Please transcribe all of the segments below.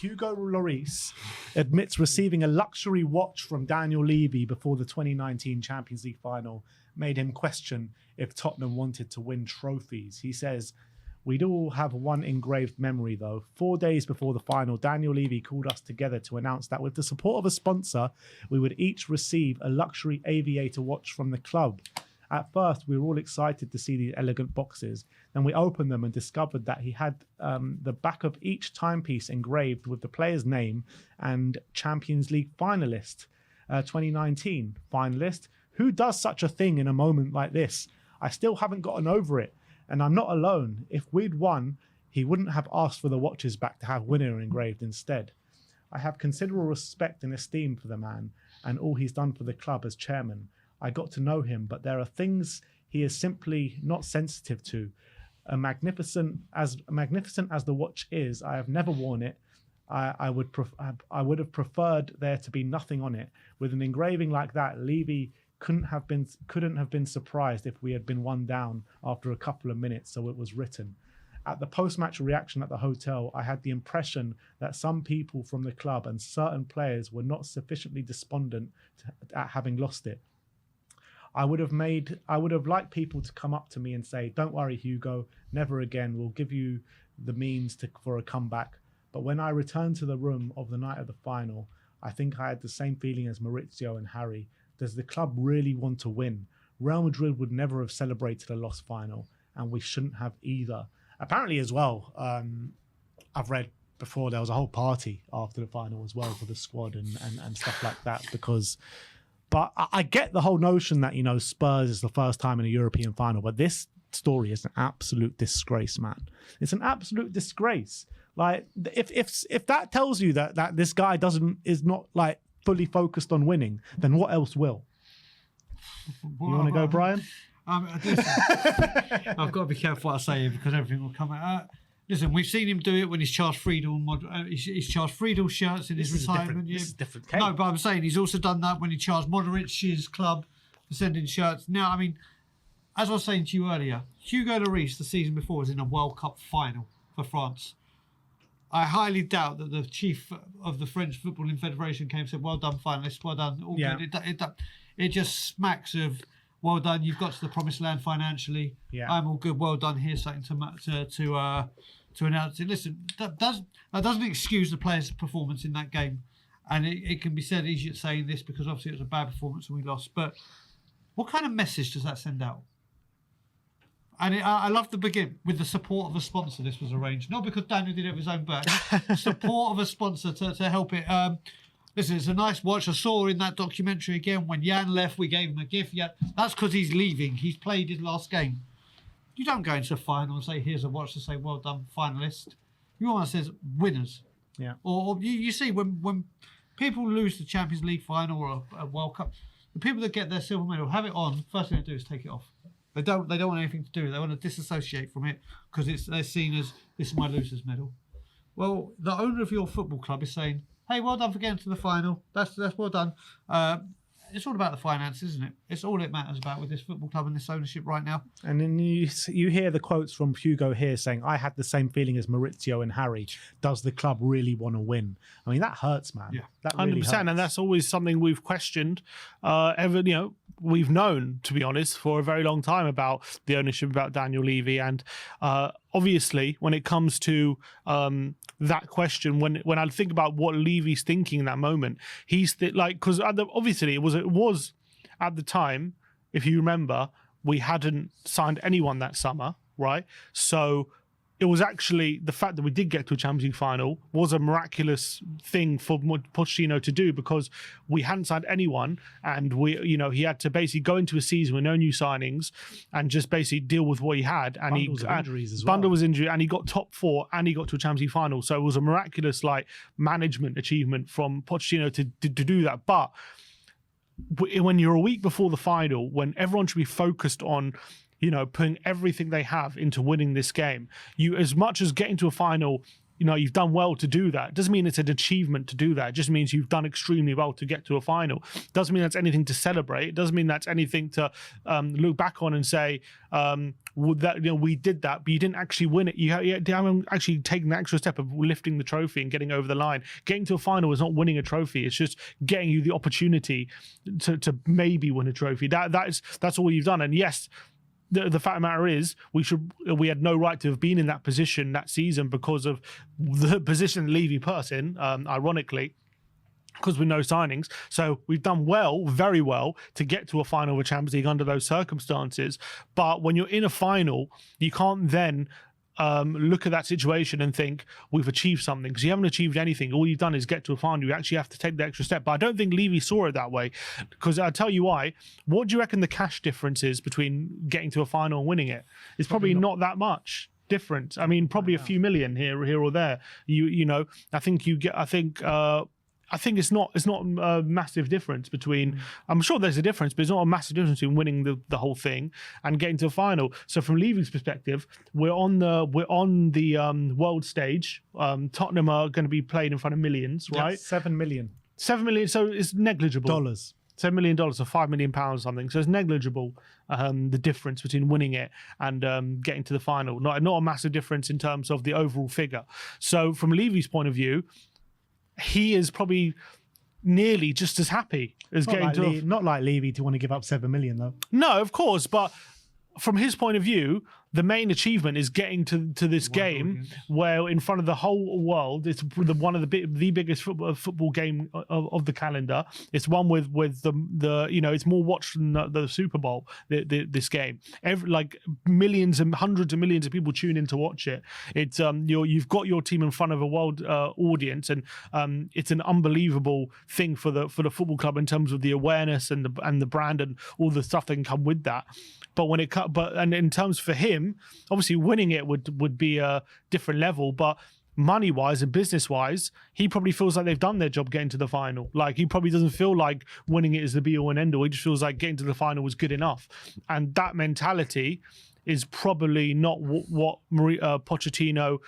Hugo Lloris admits receiving a luxury watch from Daniel Levy before the 2019 Champions League final made him question if Tottenham wanted to win trophies. He says, "We'd all have one engraved memory though. 4 days before the final, Daniel Levy called us together to announce that with the support of a sponsor, we would each receive a luxury aviator watch from the club. At first, we were all excited to see these elegant boxes. Then we opened them and discovered that he had the back of each timepiece engraved with the player's name and Champions League finalist, 2019 finalist. Who does such a thing in a moment like this? I still haven't gotten over it. And I'm not alone. If we'd won, he wouldn't have asked for the watches back to have winner engraved instead. I have considerable respect and esteem for the man and all he's done for the club as chairman. I got to know him, but there are things he is simply not sensitive to. Magnificent as the watch is, I have never worn it. I would have preferred there to be nothing on it. With an engraving like that, Levy couldn't have been surprised if we had been one down after a couple of minutes, so it was written. At the post-match reaction at the hotel, I had the impression that some people from the club and certain players were not sufficiently despondent at having lost it. I would have liked people to come up to me and say, "Don't worry, Hugo, never again. We'll give you the means for a comeback." But when I returned to the room of the night of the final, I think I had the same feeling as Maurizio and Harry. Does the club really want to win? Real Madrid would never have celebrated a lost final, and we shouldn't have either. Apparently as well, I've read before there was a whole party after the final as well for the squad and stuff like that But I get the whole notion that, Spurs is the first time in a European final, but this story is an absolute disgrace, man. It's an absolute disgrace. Like, if that tells you that this guy is not like fully focused on winning, then what else will? You want to go, Brian? I've got to be careful what I say here because everything will come out. Listen, we've seen him do it when he's charged Friedel. He's charged Friedel shirts in his retirement. This is different case. No, but I'm saying he's also done that when he charged Modric's club for sending shirts. Now, I mean, as I was saying to you earlier, Hugo Lloris the season before was in a World Cup final for France. I highly doubt that the chief of the French Footballing Federation came and said, "Well done, finalists, well done." All good. It just smacks of, "Well done, you've got to the promised land financially. Yeah. I'm all good. Well done. Here's something to announce it." Listen, that doesn't excuse the players' performance in that game, and it can be said easier saying this because obviously it was a bad performance and we lost. But what kind of message does that send out? And I love the begin with the support of a sponsor. This was arranged, not because Daniel did it with his own back. Support of a sponsor to help it. Listen, it's a nice watch. I saw in that documentary again when Jan left, we gave him a gift. Yeah, that's because he's leaving. He's played his last game. You don't go into a final and say, "Here's a watch to say, well done, finalist." You almost says winners. Yeah. Or you see when people lose the Champions League final or a World Cup, the people that get their silver medal have it on. First thing they do is take it off. They don't want anything to do with it. They want to disassociate from it because they're seen as, "This is my loser's medal." Well, the owner of your football club is saying, "Hey, well done for getting to the final. That's well done." It's all about the finances, isn't it? It's all it matters about with this football club and this ownership right now. And then you hear the quotes from Hugo here saying, "I had the same feeling as Maurizio and Harry. Does the club really want to win?" I mean, that hurts, man. Yeah, that really 100%. hurts. And that's always something we've questioned. We've known, to be honest, for a very long time about the ownership, about Daniel Levy. And obviously, when it comes to that question, when I think about what Levy's thinking in that moment, he's because obviously it was at the time, if you remember, we hadn't signed anyone that summer, right? So it was actually the fact that we did get to a Champions League final was a miraculous thing for Pochettino to do because we hadn't signed anyone, and he had to basically go into a season with no new signings and just basically deal with what he had. And injuries as well. Bundle was injured, and he got top 4, and he got to a Champions League final. So it was a miraculous management achievement from Pochettino to do that. But when you're a week before the final, when everyone should be focused on putting everything they have into winning this game, you, as much as getting to a final you've done well to do that. Doesn't mean it's an achievement to do that. It just means you've done extremely well to get to a final. Doesn't mean that's anything to celebrate. It doesn't mean that's anything to look back on and say, we did that, but you didn't actually win it. You haven't actually taken the extra step of lifting the trophy and getting over the line. Getting to a final is not winning a trophy. It's just getting you the opportunity to maybe win a trophy. That's all you've done. And yes, the fact of the matter is, we had no right to have been in that position that season because of the position Levy put us in, ironically, because with no signings. So we've done well, very well, to get to a final of a Champions League under those circumstances. But when you're in a final, you can't then look at that situation and think we've achieved something, because you haven't achieved anything. All you've done is get to a final. You actually have to take the extra step. But I don't think Levy saw it that way, because I'll tell you why. What do you reckon the cash difference is between getting to a final and winning it? It's probably not that much different. I mean, probably a few million here or there. I think it's not a massive difference between. I'm sure there's a difference, but it's not a massive difference between winning the whole thing and getting to a final. So from Levy's perspective, we're on the world stage. Tottenham are going to be played in front of millions, right? Yes, 7 million. 7 million. So it's negligible. Dollars. $7 million or £5 million or something. So it's negligible, the difference between winning it and getting to the final. Not a massive difference in terms of the overall figure. So from Levy's point of view, he is probably nearly just as happy as not like Levy to want to give up 7 million though. No, of course, but from his point of view, the main achievement is getting to this game where in front of the whole world, it's one of the biggest football game of the calendar. It's one with the it's more watched than the Super Bowl. This game, millions and hundreds of millions of people tune in to watch it. It's you've got your team in front of a world audience, and it's an unbelievable thing for the football club in terms of the awareness and the brand and all the stuff that can come with that. But in terms for him, obviously winning it would be a different level, but money-wise and business-wise, he probably feels like they've done their job getting to the final. Like, he probably doesn't feel like winning it is the be-all and end-all. He just feels like getting to the final was good enough. And that mentality is probably not what Pochettino,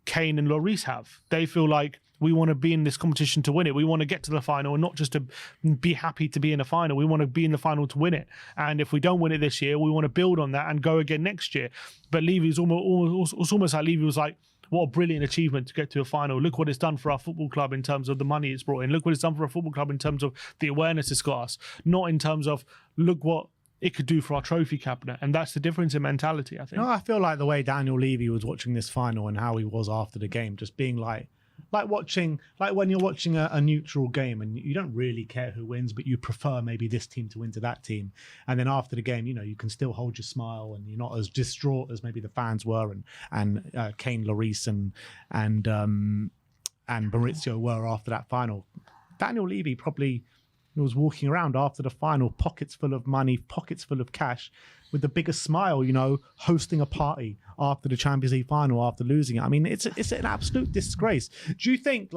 Kane and Lloris have. They feel like, we want to be in this competition to win it. We want to get to the final and not just to be happy to be in a final. We want to be in the final to win it. And if we don't win it this year, we want to build on that and go again next year. But Levy's almost like Levy was like, what a brilliant achievement to get to a final. Look what it's done for our football club in terms of the money it's brought in. Look what it's done for a football club in terms of the awareness it's got us. Not in terms of, look what it could do for our trophy cabinet. And that's the difference in mentality, I think. No, I feel like the way Daniel Levy was watching this final and how he was after the game, just being like when you're watching a neutral game and you don't really care who wins, but you prefer maybe this team to win to that team. And then after the game, you can still hold your smile and you're not as distraught as maybe the fans were and Kane, Lloris and Maurizio were after that final. Daniel Levy probably was walking around after the final, pockets full of money, pockets full of cash, with the biggest smile, hosting a party after the Champions League final after losing it. I mean, it's an absolute disgrace. Do you think,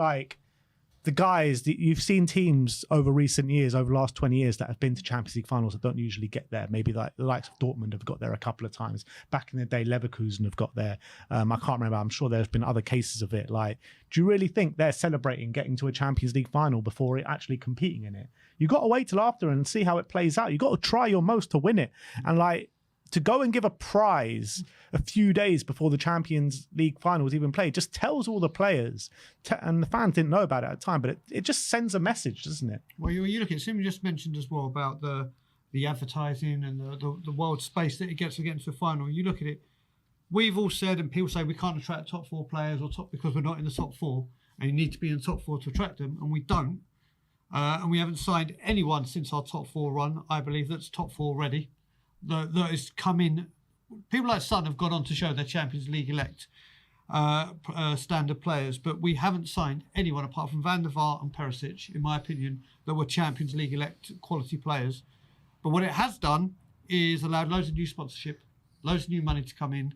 the guys that you've seen teams over recent years, over the last 20 years, that have been to Champions League finals that don't usually get there? Maybe like the likes of Dortmund have got there a couple of times. Back in the day, Leverkusen have got there. I can't remember. I'm sure there's been other cases of it. Do you really think they're celebrating getting to a Champions League final before actually competing in it? You got to wait till after and see how it plays out. You got to try your most to win it. And to go and give a prize a few days before the Champions League final was even played just tells all the players, and the fans didn't know about it at the time, but it just sends a message, doesn't it? Well, you look at it, Sim just mentioned as well about the advertising and the world space that it gets to get into the final. You look at it, we've all said, and people say we can't attract top four players because we're not in the top four, and you need to be in the top four to attract them, and we don't. And we haven't signed anyone since our top four run, I believe, that's top four ready. That has come in. People like Son have gone on to show they're Champions League elect standard players, but we haven't signed anyone apart from Van der Vaart and Perisic, in my opinion, that were Champions League elect quality players. But what it has done is allowed loads of new sponsorship, loads of new money to come in,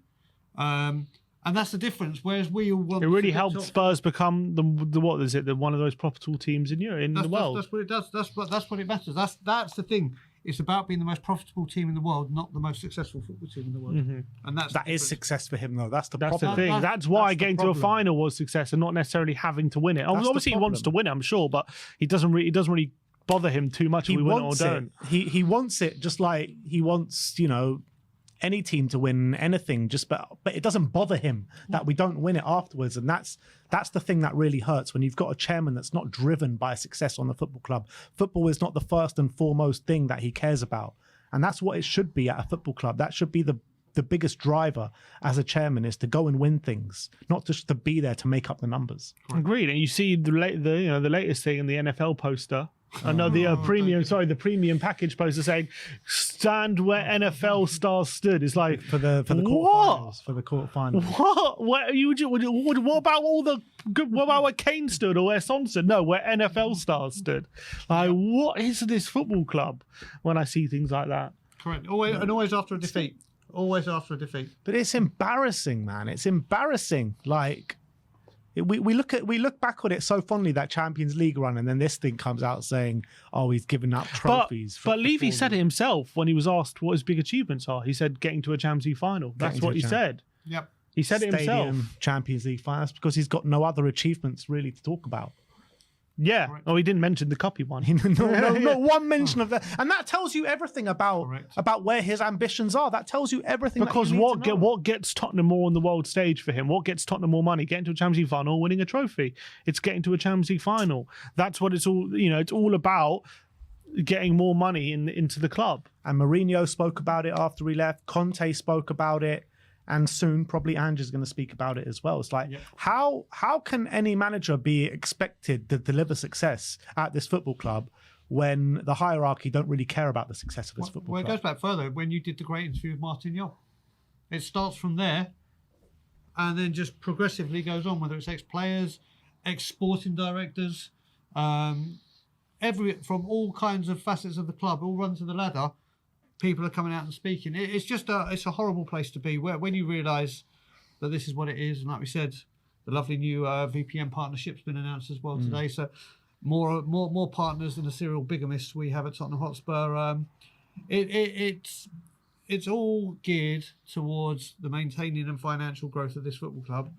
and that's the difference. Whereas we all want, it really helped Spurs become the what is it? The one of those profitable teams in Europe, in the world. That's what it does. That's what it matters. That's the thing. It's about being the most profitable team in the world, not the most successful football team in the world. And That is success for him, though. That's the That's problem. the thing. That's why that's the getting to a problem. final was success, and not necessarily having to win it. That's the Obviously, he wants to problem. win it, I'm sure, but it doesn't really bother him too much if He we win it or wants it. don't. He wants it just like he wants, you know, any team to win anything. But it doesn't bother him that we don't win it afterwards, and that's the thing that really hurts when you've got a chairman that's not driven by success on the football club. Football is not the first and foremost thing that he cares about, and that's what it should be at a football club. That should be the biggest driver as a chairman, is to go and win things, not just to be there to make up the numbers. Agreed. And you see the latest thing in the NFL poster. The premium package poster saying "Stand where NFL stars stood." It's like For the what? quarterfinals. For the quarterfinals. What? What about what about where Kane stood or where Son stood? No, where NFL stars stood. Like, what is this football club? When I see things like that, Correct. Always after a defeat. Always after a defeat. But it's embarrassing, man. It's embarrassing. Like we look back on it so fondly, that Champions League run, and then this thing comes out saying, "Oh, he's given up trophies." But Levy said it himself when he was asked what his big achievements are. He said getting to a Champions League final. That's what he said. Yep. He said it himself. Stadium Champions League finals, because he's got no other achievements really to talk about. Yeah. Correct. Oh, he didn't mention the copy one. Not one mention of that, and that tells you everything about Correct. where his ambitions are. That tells you everything. Because that you need to know. what gets Tottenham more on the world stage for him? What gets Tottenham more money? Getting to a Champions League final, winning a trophy. It's getting to a Champions League final. That's what it's all. It's all about getting more money into the club. And Mourinho spoke about it after he left. Conte spoke about it. And soon, probably Ange's going to speak about it as well. It's like, how can any manager be expected to deliver success at this football club when the hierarchy don't really care about the success of this football Well, it club? goes back further. When you did the great interview with Martin Yol, it starts from there, and then just progressively goes on. Whether it's ex-players, ex-sporting directors, from all kinds of facets of the club, all rungs of the ladder. People are coming out and speaking. It's just it's a horrible place to be. When you realise that this is what it is, and like we said, the lovely new VPN partnership's been announced as well today. So more partners than the serial bigamists we have at Tottenham Hotspur. It's all geared towards the maintaining and financial growth of this football club,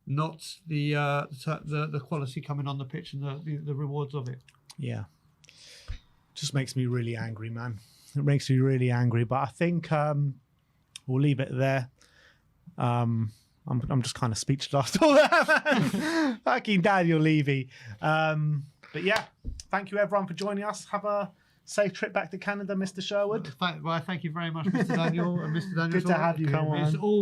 not the quality coming on the pitch and the rewards of it. Yeah, just makes me really angry, man. It makes me really angry, but I think we'll leave it there. I'm just kind of speechless after all that. Fucking Daniel Levy. But yeah, thank you everyone for joining us. Have a safe trip back to Canada, Mr. Sherwood. Thank you very much, Mr. Daniel and Mr. Daniel. Good to have you here, It's man. always